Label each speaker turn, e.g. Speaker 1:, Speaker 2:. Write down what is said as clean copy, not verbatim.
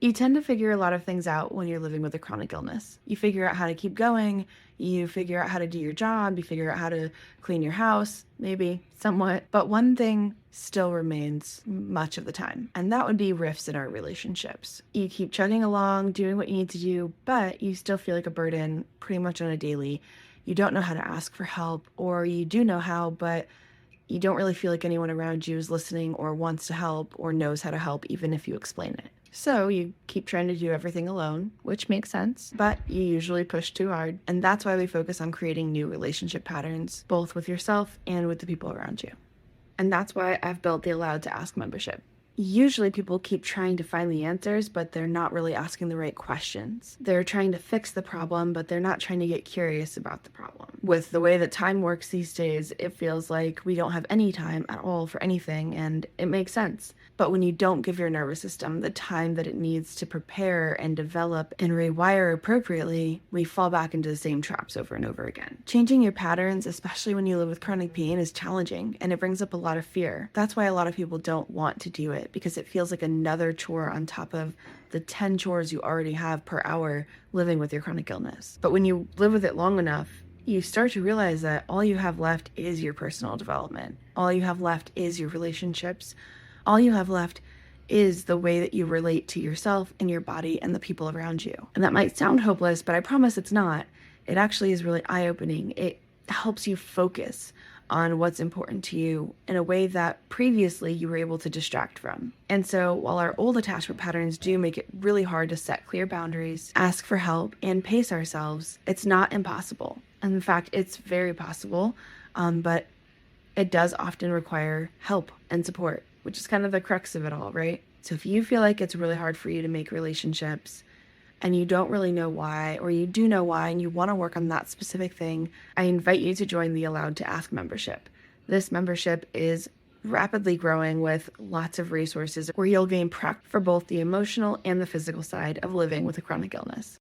Speaker 1: You tend to figure a lot of things out when you're living with a chronic illness. You figure out how to keep going, you figure out how to do your job, you figure out how to clean your house, maybe somewhat. But one thing still remains much of the time, and that would be rifts in our relationships. You keep chugging along, doing what you need to do, but you still feel like a burden pretty much on a daily. You don't know how to ask for help, or you do know how, but you don't really feel like anyone around you is listening or wants to help or knows how to help, even if you explain it. So you keep trying to do everything alone, which makes sense, but you usually push too hard. And that's why we focus on creating new relationship patterns, both with yourself and with the people around you. And that's why I've built the Allowed to Ask membership. Usually people keep trying to find the answers, but they're not really asking the right questions. They're trying to fix the problem, but they're not trying to get curious about the problem. With the way that time works these days, it feels like we don't have any time at all for anything, and it makes sense. But when you don't give your nervous system the time that it needs to prepare and develop and rewire appropriately, we fall back into the same traps over and over again. Changing your patterns, especially when you live with chronic pain, is challenging, and it brings up a lot of fear. That's why a lot of people don't want to do it, because it feels like another chore on top of the 10 chores you already have per hour living with your chronic illness. But when you live with it long enough, you start to realize that all you have left is your personal development. All you have left is your relationships. All you have left is the way that you relate to yourself and your body and the people around you. And that might sound hopeless, but I promise it's not. It actually is really eye-opening. It helps you focus on what's important to you in a way that previously you were able to distract from. And so while our old attachment patterns do make it really hard to set clear boundaries, ask for help, and pace ourselves, it's not impossible. And in fact, it's very possible, but it does often require help and support, which is kind of the crux of it all, right? So if you feel like it's really hard for you to make relationships, and you don't really know why, or you do know why and you want to work on that specific thing, I invite you to join the Allowed to Ask membership. This membership is rapidly growing with lots of resources where you'll gain prep for both the emotional and the physical side of living with a chronic illness.